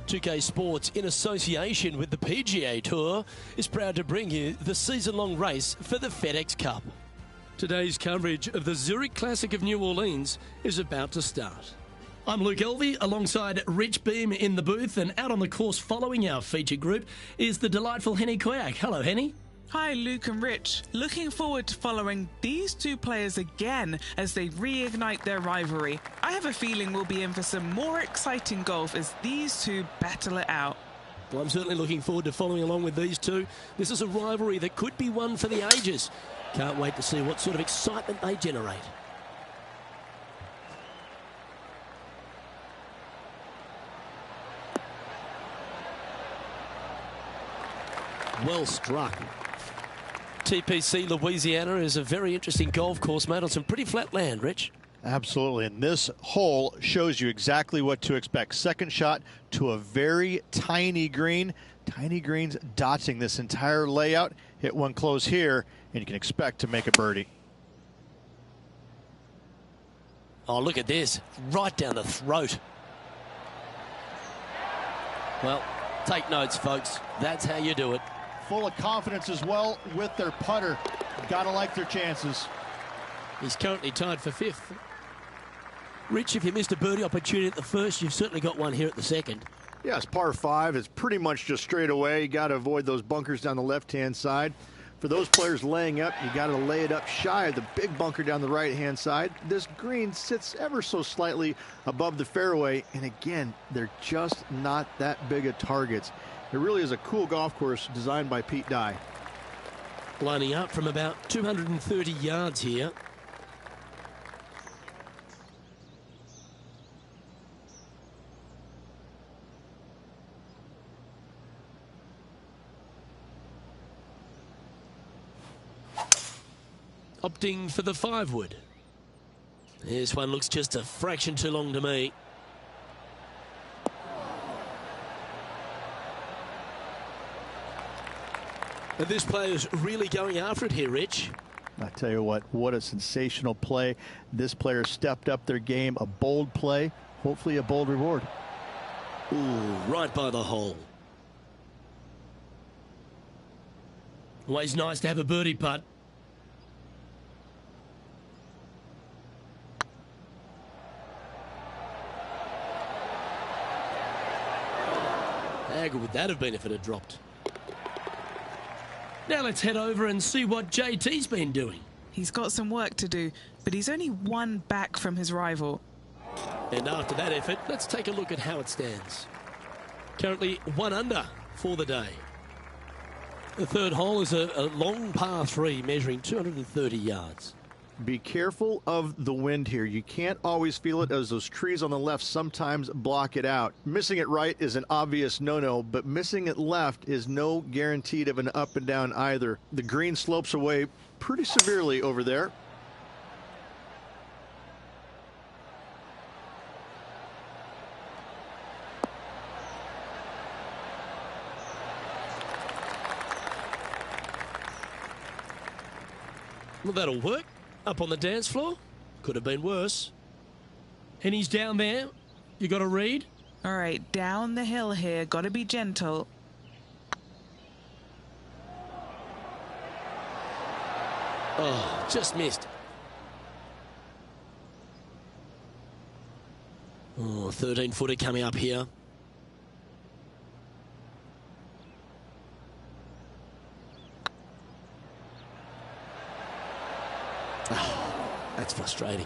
2K Sports, in association with the PGA Tour, is proud to bring you the season-long race for the FedEx Cup. Today's coverage of the Zurich Classic of New Orleans is about to start. I'm Luke Elvey, alongside Rich Beam in the booth, and out on the course following our feature group is the delightful Henny Koyak. Hello, Henny. Hi, Luke and Rich. Looking forward to following these two players again as they reignite their rivalry. I have a feeling we'll be in for some more exciting golf as these two battle it out. Well, I'm certainly looking forward to following along with these two. This is a rivalry that could be one for the ages. Can't wait to see what sort of excitement they generate. Well struck. TPC Louisiana is a very interesting golf course made on some pretty flat land, Rich. Absolutely, and this hole shows you exactly what to expect. Second shot to a very tiny green. Tiny greens dotting this entire layout. Hit one close here, and you can expect to make a birdie. Oh, look at this. Right down the throat. Well, take notes, folks. That's how you do it. Full of confidence as well with their putter. Gotta like their chances. He's currently tied for fifth. Rich, if you missed a birdie opportunity at the first, you've certainly got one here at the second. Yeah, it's par 5. It's pretty much just straight away. You got to avoid those bunkers down the left-hand side. For those players laying up, you got to lay it up shy of the big bunker down the right-hand side. This green sits ever so slightly above the fairway, and again, they're just not that big of targets. It really is a cool golf course designed by Pete Dye. Lining up from about 230 yards here. Opting for the 5-wood. This one looks just a fraction too long to me. And this player's really going after it here, Rich. I tell you what a sensational play. This player stepped up their game. A bold play, hopefully a bold reward. Ooh, right by the hole. Always nice to have a birdie putt. How good would that have been if it had dropped? Now let's head over and see what JT's been doing. He's got some work to do, but he's only one back from his rival. And after that effort, let's take a look at how it stands. Currently 1 under for the day. The third hole is a long par 3 measuring 230 yards. Be careful of the wind here. You can't always feel it as those trees on the left sometimes block it out. Missing it right is an obvious no-no, but missing it left is no guaranteed of an up and down either. The green slopes away pretty severely over there. Well, that'll work. Up on the dance floor. Could have been worse. And he's down there. You got to read. All right, down the hill here. Got to be gentle. Oh, just missed. Oh, 13-footer coming up here. Oh, that's frustrating.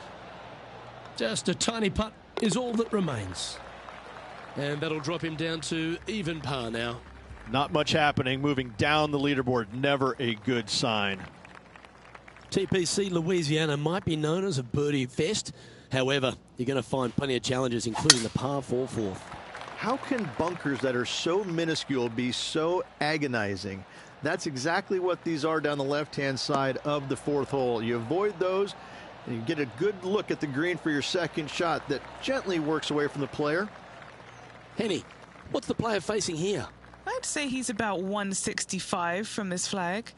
Just a tiny putt is all that remains. And that'll drop him down to even par now. Not much happening. Moving down the leaderboard, never a good sign. TPC Louisiana might be known as a birdie fest. However, you're going to find plenty of challenges, including the par 4 fourth. How can bunkers that are so minuscule be so agonizing? That's exactly what these are down the left-hand side of the 4th hole. You avoid those, and you get a good look at the green for your second shot that gently works away from the player. Henny, what's the player facing here? I'd say he's about 165 from this flag.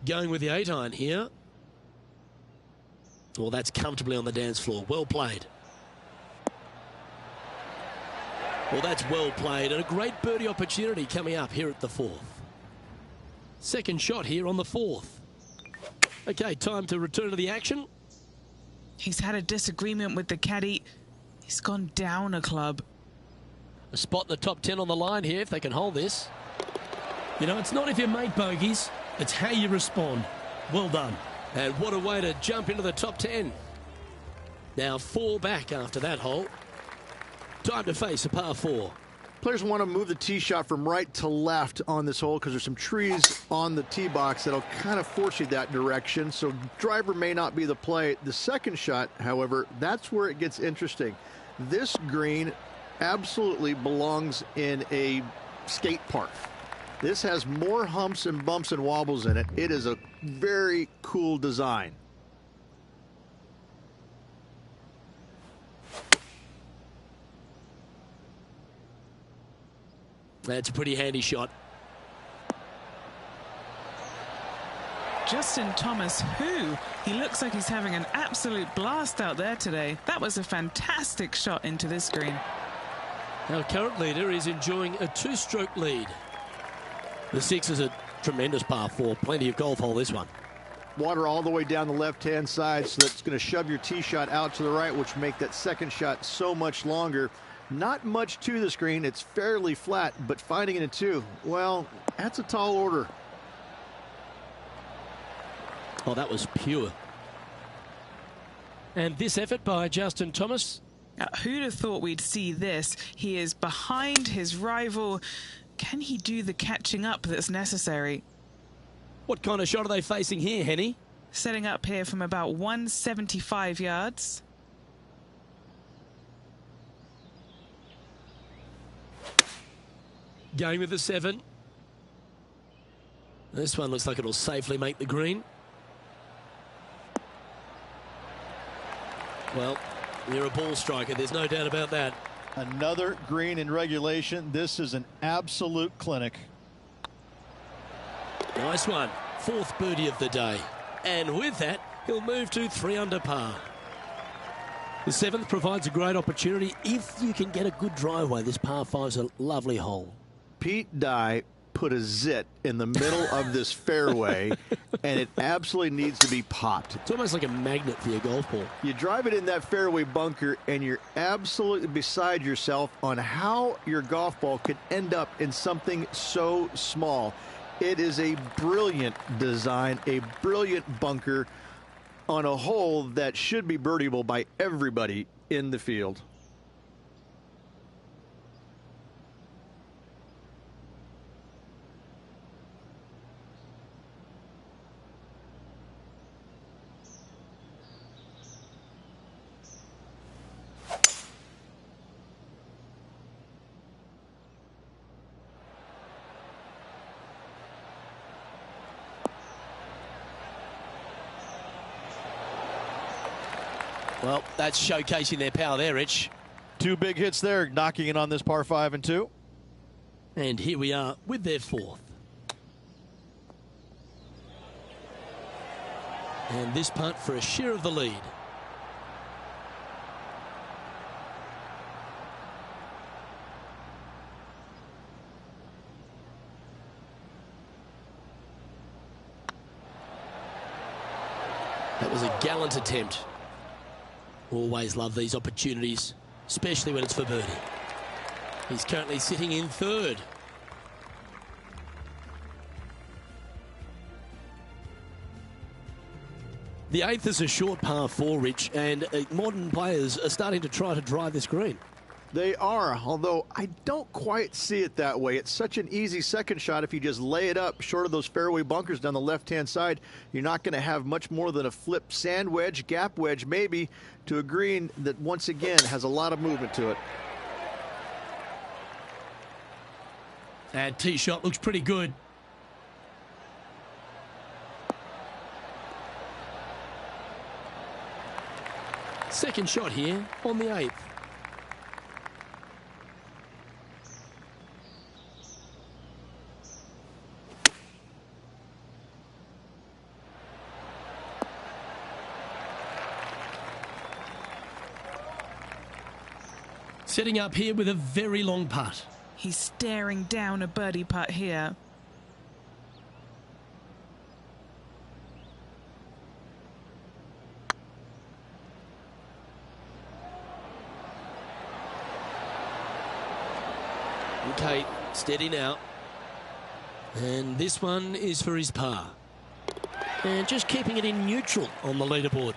Going with the 8-iron here. Well, that's comfortably on the dance floor. Well played. Well, that's well played and a great birdie opportunity coming up here at the 4th. Second shot here on the 4th. Okay, time to return to the action. He's had a disagreement with the caddy. He's gone down a club. A spot in the top 10 on the line here if they can hold this. You know, it's not if you make bogeys, it's how you respond. Well done. And what a way to jump into the top 10. Now 4 back after that hole. Time to face a par 4. Players want to move the tee shot from right to left on this hole because there's some trees on the tee box that'll kind of force you that direction. So driver may not be the play. The second shot, however, that's where it gets interesting. This green absolutely belongs in a skate park. This has more humps and bumps and wobbles in it. It is a very cool design. That's a pretty handy shot. Justin Thomas, he looks like he's having an absolute blast out there today. That was a fantastic shot into this green. Our current leader is enjoying a 2-stroke lead. The 6 is a tremendous par 4. Plenty of golf hole, this one. Water all the way down the left-hand side, so that's going to shove your tee shot out to the right, which make that second shot so much longer. Not much to the screen. It's fairly flat, but finding it in 2, well, that's a tall order. Oh, that was pure. And this effort by Justin Thomas. Who'd have thought we'd see this? He is behind his rival. Can he do the catching up that's necessary? What kind of shot are they facing here, Henny? Setting up here from about 175 yards. Going with the 7. This one looks like it'll safely make the green. Well, you're a ball striker. There's no doubt about that. Another green in regulation. This is an absolute clinic. Nice one. 4th birdie of the day. And with that, he'll move to 3 under par. The 7th provides a great opportunity if you can get a good driveway. This par 5's a lovely hole. Pete Dye put a zit in the middle of this fairway, and it absolutely needs to be popped. It's almost like a magnet for your golf ball. You drive it in that fairway bunker, and you're absolutely beside yourself on how your golf ball could end up in something so small. It is a brilliant design, a brilliant bunker on a hole that should be birdieable by everybody in the field. Well, that's showcasing their power there, Rich. 2 big hits there, knocking in on this par 5 and 2. And here we are with their 4th. And this punt for a share of the lead. That was a gallant attempt. Always love these opportunities, especially when it's for birdie. He's currently sitting in 3rd. The 8th is a short par 4, Rich, and modern players are starting to try to drive this green. They are, although I don't quite see it that way. It's such an easy second shot. If you just lay it up short of those fairway bunkers down the left-hand side, you're not going to have much more than a flip sand wedge, gap wedge maybe, to a green that once again has a lot of movement to it. And tee shot looks pretty good. Second shot here on the 8th. Setting up here with a very long putt. He's staring down a birdie putt here. Okay, steady now. And this one is for his par. And just keeping it in neutral on the leaderboard.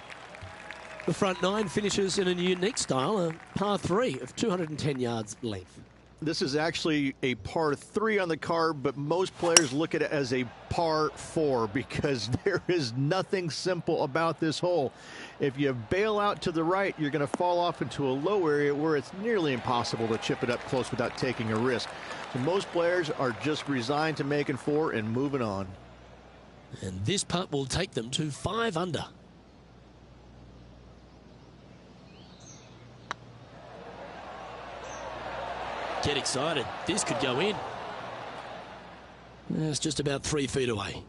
The front nine finishes in a unique style, a par 3 of 210 yards length. This is actually a par 3 on the card, but most players look at it as a par 4 because there is nothing simple about this hole. If you bail out to the right, you're going to fall off into a low area where it's nearly impossible to chip it up close without taking a risk. So most players are just resigned to making 4 and moving on. And this putt will take them to 5 under. Get excited. This could go in. It's just about 3 feet away.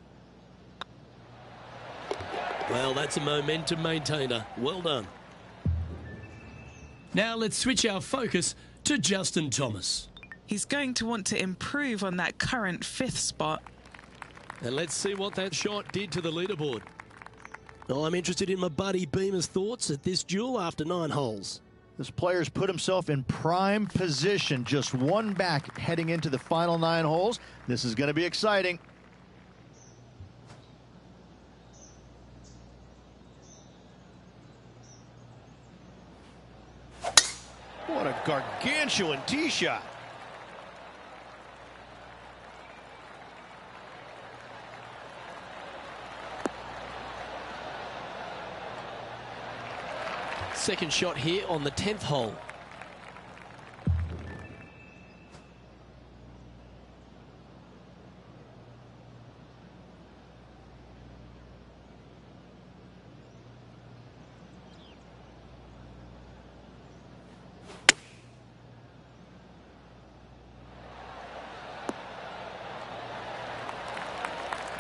Well, that's a momentum maintainer. Well done. Now let's switch our focus to Justin Thomas. He's going to want to improve on that current 5th spot. And let's see what that shot did to the leaderboard. I'm interested in my buddy Beamer's thoughts at this duel after 9 holes. This player's put himself in prime position, just one back heading into the final 9 holes. This is going to be exciting. What a gargantuan tee shot. Second shot here on the 10th hole.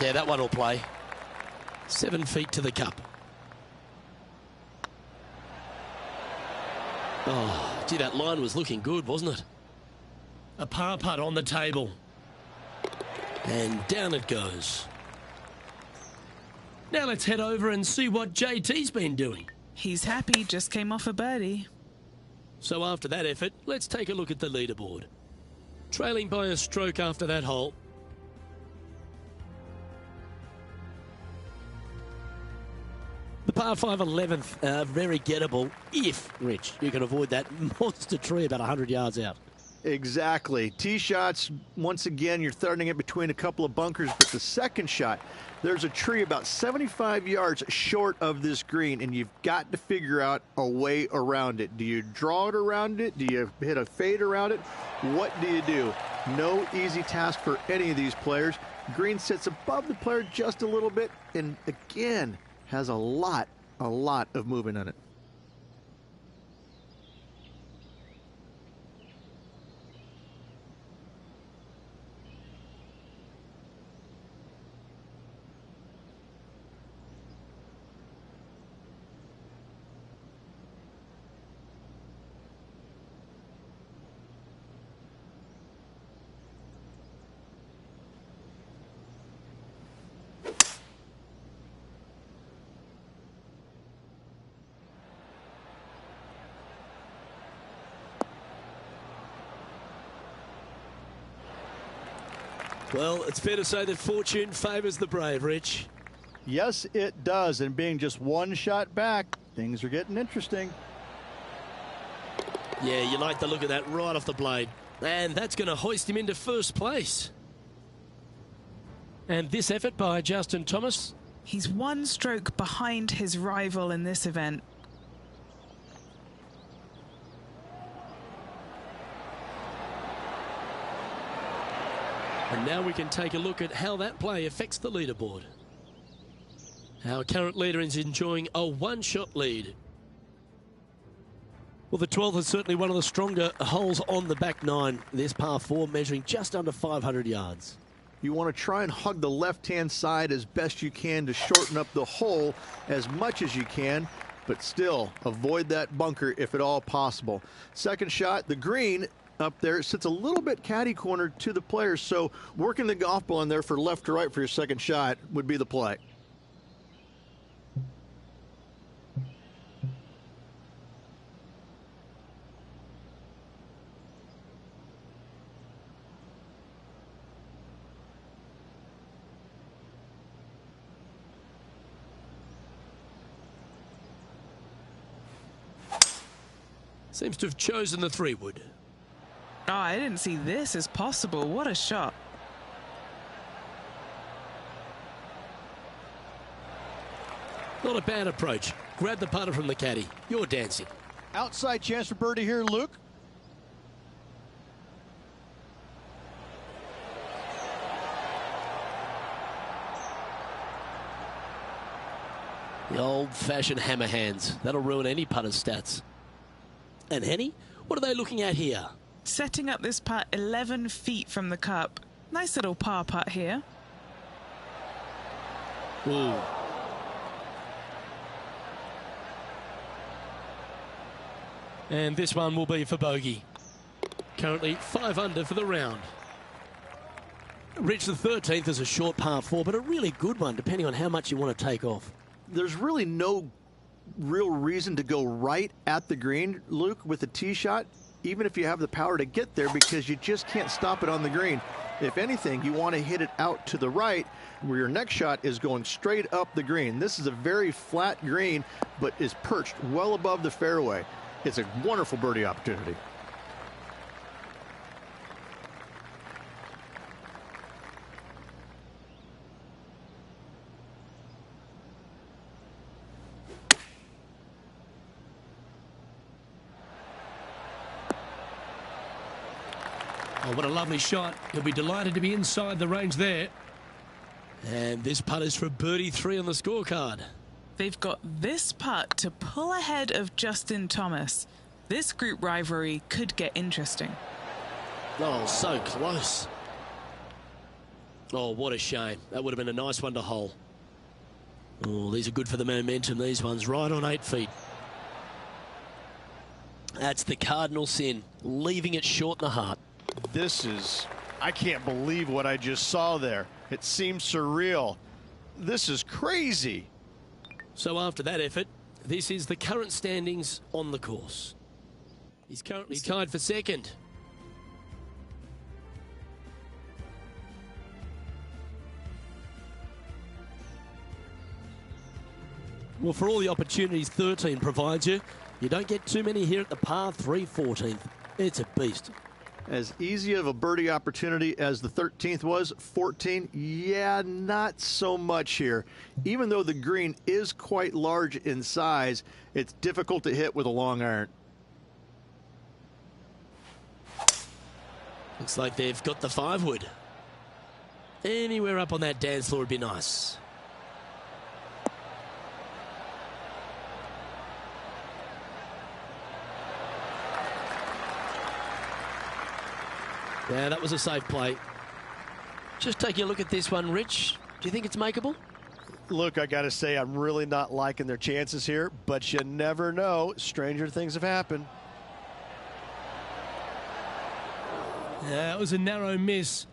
Yeah, that one will play. 7 feet to the cup. Oh, gee, that line was looking good, wasn't it? A par putt on the table. And down it goes. Now let's head over and see what JT's been doing. He's happy, just came off a birdie. So after that effort, let's take a look at the leaderboard. Trailing by a stroke after that hole. The par 5 11th, very gettable if, Rich, you can avoid that monster tree about 100 yards out. Exactly. Tee shots, once again, you're throwing it between a couple of bunkers, but the second shot, there's a tree about 75 yards short of this green, and you've got to figure out a way around it. Do you draw it around it? Do you hit a fade around it? What do you do? No easy task for any of these players. Green sits above the player just a little bit, and again, has a lot of movement on it. Well, it's fair to say that fortune favours the brave, Rich. Yes, it does. And being just one shot back, things are getting interesting. Yeah, you like the look of that right off the blade. And that's going to hoist him into first place. And this effort by Justin Thomas. He's 1 stroke behind his rival in this event. And now we can take a look at how that play affects the leaderboard. Our current leader is enjoying a 1-shot lead. Well, the 12th is certainly one of the stronger holes on the back 9. This par 4 measuring just under 500 yards. You want to try and hug the left-hand side as best you can to shorten up the hole as much as you can. but still avoid that bunker if at all possible. Second shot, the green up there sits a little bit caddy cornered to the players, so working the golf ball in there for left to right for your second shot would be the play. Seems to have chosen the 3-wood. Oh, I didn't see this as possible. What a shot. Not a bad approach. Grab the putter from the caddy. You're dancing. Outside chance for birdie here, Luke. The old-fashioned hammer hands. That'll ruin any putter's stats. And Henny, what are they looking at here? Setting up this putt 11 feet from the cup. Nice little par putt here. Ooh. And this one will be for bogey. Currently 5 under for the round. Rich, the 13th is a short par 4, but a really good one, depending on how much you want to take off. There's really no real reason to go right at the green, Luke, with a tee shot, even if you have the power to get there, because you just can't stop it on the green. If anything, you want to hit it out to the right, where your next shot is going straight up the green. This is a very flat green, but is perched well above the fairway. It's a wonderful birdie opportunity. Oh, what a lovely shot. He'll be delighted to be inside the range there. And this putt is for birdie 3 on the scorecard. They've got this putt to pull ahead of Justin Thomas. This group rivalry could get interesting. Oh, so close. Oh, what a shame. That would have been a nice one to hole. Oh, these are good for the momentum, these ones. Right on 8 feet. That's the cardinal sin, leaving it short in the heart. This is, I can't believe what I just saw there. It seems surreal. This is crazy. So after that effort, this is the current standings on the course. He's currently tied for second. Well, for all the opportunities 13 provides you, you don't get too many here at the par 3 14th. It's a beast. As easy of a birdie opportunity as the 13th was, 14, yeah, not so much here. Even though the green is quite large in size, it's difficult to hit with a long iron. Looks like they've got the 5-wood. Anywhere up on that dance floor would be nice. Yeah, that was a safe play. Just taking a look at this one, Rich. Do you think it's makeable? Look, I got to say, I'm really not liking their chances here, but you never know. Stranger things have happened. Yeah, it was a narrow miss.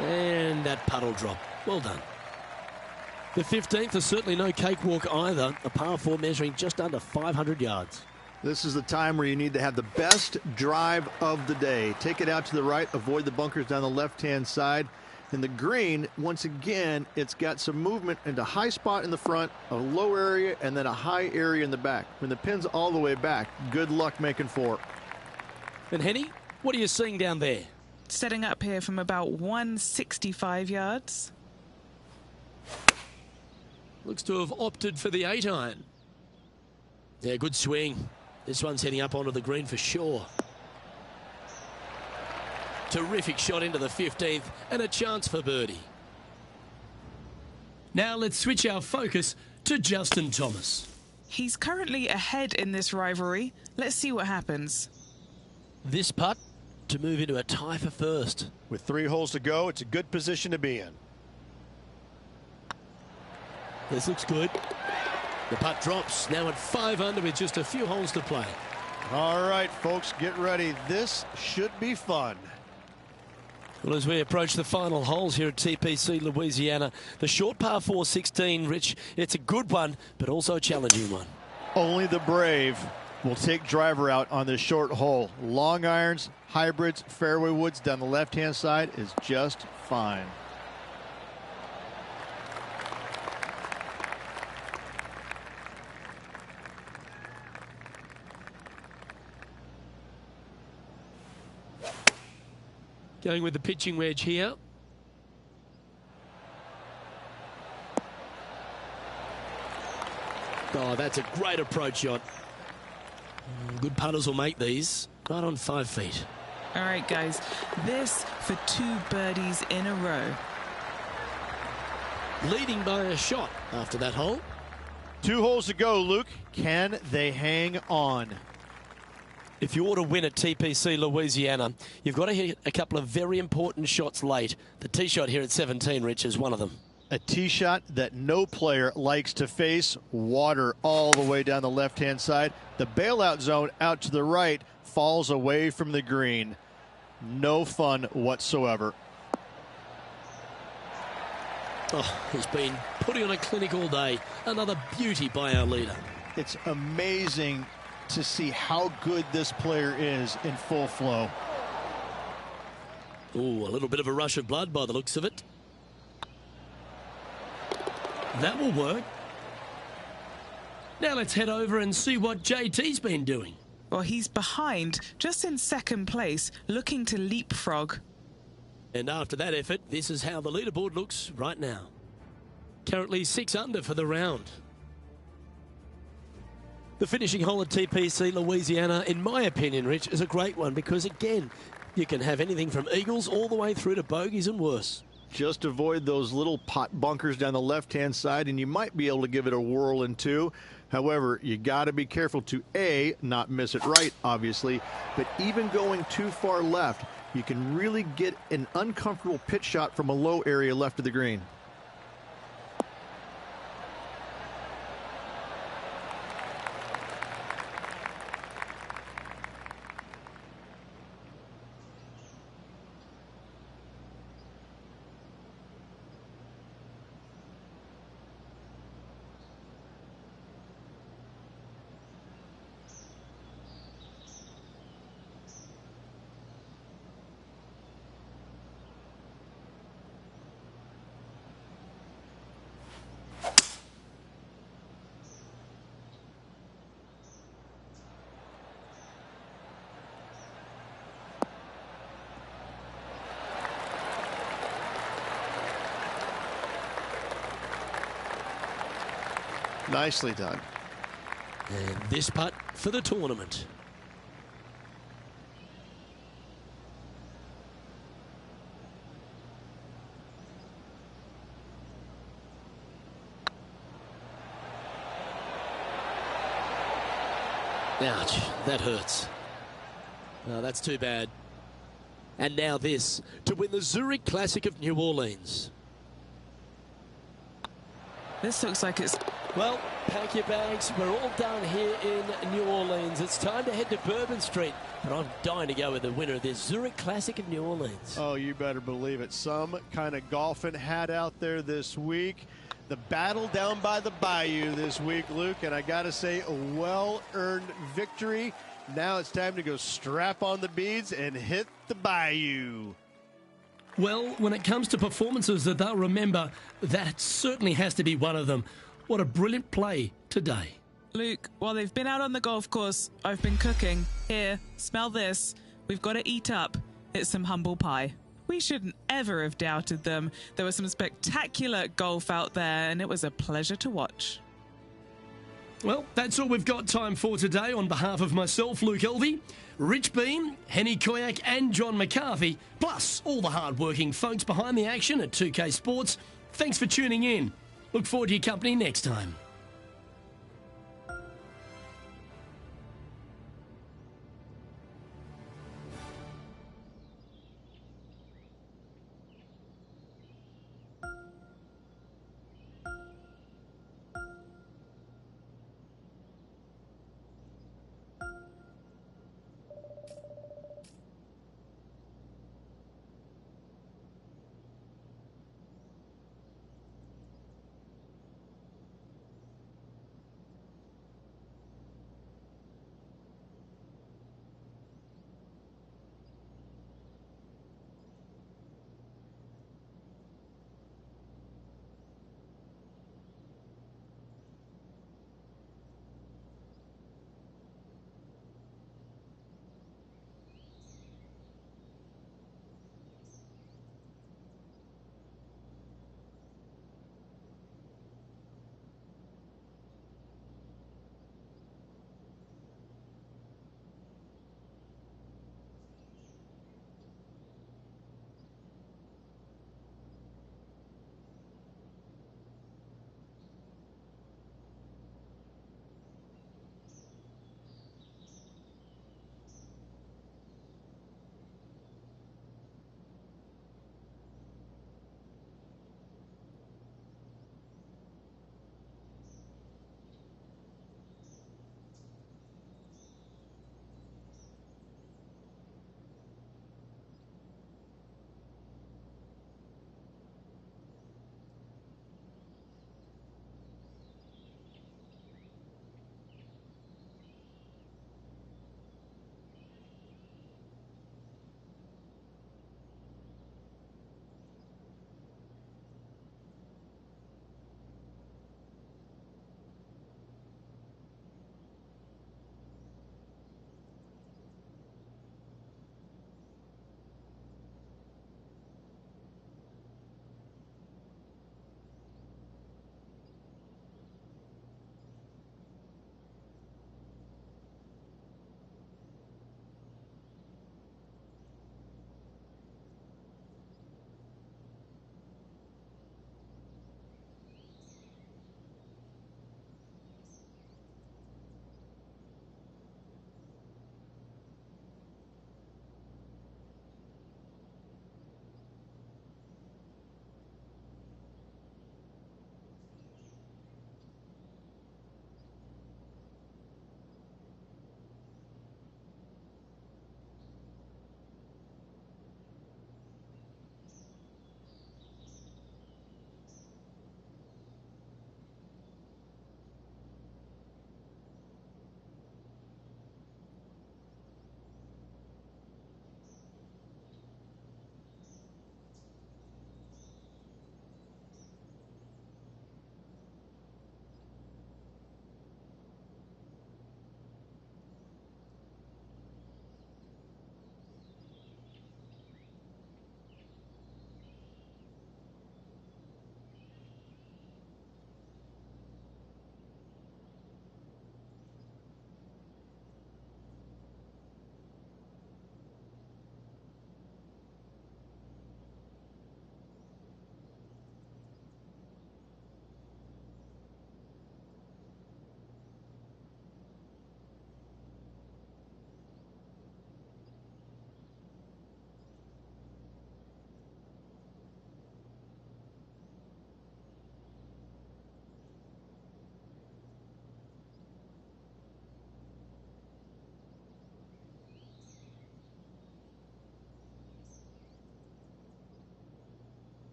And that puddle drop. Well done. The 15th is certainly no cakewalk either. A par 4 measuring just under 500 yards. This is the time where you need to have the best drive of the day. Take it out to the right, avoid the bunkers down the left-hand side. And the green, once again, it's got some movement into high spot in the front, a low area, and then a high area in the back. When the pin's all the way back, good luck making 4. And Henny, what are you seeing down there? Setting up here from about 165 yards. Looks to have opted for the 8-iron. Yeah, good swing. This one's heading up onto the green for sure. Terrific shot into the 15th and a chance for birdie. Now let's switch our focus to Justin Thomas. He's currently ahead in this rivalry. Let's see what happens. This putt to move into a tie for first. With 3 holes to go, it's a good position to be in. This looks good. The putt drops, now at 5 under with just a few holes to play. All right, folks, get ready. This should be fun. Well, as we approach the final holes here at TPC Louisiana, the short par 4 16, Rich, it's a good one, but also a challenging one. Only the brave will take driver out on this short hole. Long irons, hybrids, fairway woods down the left-hand side is just fine. Going with the pitching wedge here. Oh, that's a great approach shot. Good putters will make these. Right on 5 feet. All right, guys. This for 2 birdies in a row. Leading by a shot after that hole. 2 holes to go, Luke. Can they hang on? If you ought to win at TPC Louisiana, you've got to hit a couple of very important shots late. The tee shot here at 17, Rich, is one of them. A tee shot that no player likes to face. Water all the way down the left-hand side. The bailout zone out to the right falls away from the green. No fun whatsoever. Oh, he's been putting on a clinic all day. Another beauty by our leader. It's amazing to see how good this player is in full flow. Ooh, a little bit of a rush of blood by the looks of it. That will work. Now let's head over and see what JT's been doing. Well, he's behind, just in second place, looking to leapfrog. And after that effort, this is how the leaderboard looks right now. Currently 6 under for the round. The finishing hole at TPC Louisiana, in my opinion, Rich, is a great one because, again, you can have anything from eagles all the way through to bogeys and worse. Just avoid those little pot bunkers down the left-hand side, and you might be able to give it a whirl in 2. However, you got to be careful to, A, not miss it right, obviously, but even going too far left, you can really get an uncomfortable pitch shot from a low area left of the green. Nicely done. And this putt for the tournament. Ouch, that hurts. Oh, that's too bad. And now this to win the Zurich Classic of New Orleans. This looks like it's... Well, pack your bags. We're all done here in New Orleans. It's time to head to Bourbon Street. But I'm dying to go with the winner of this Zurich Classic of New Orleans. Oh, you better believe it. Some kind of golfing hat out there this week. The battle down by the bayou this week, Luke. And I got to say, a well-earned victory. Now it's time to go strap on the beads and hit the bayou. Well, when it comes to performances that they'll remember, that certainly has to be one of them. What a brilliant play today. Luke, while they've been out on the golf course, I've been cooking. Here, smell this. We've got to eat up. It's some humble pie. We shouldn't ever have doubted them. There was some spectacular golf out there, and it was a pleasure to watch. Well, that's all we've got time for today. On behalf of myself, Luke Elvey, Rich Beam, Henny Koyak and John McCarthy, plus all the hard-working folks behind the action at 2K Sports, thanks for tuning in. Look forward to your company next time.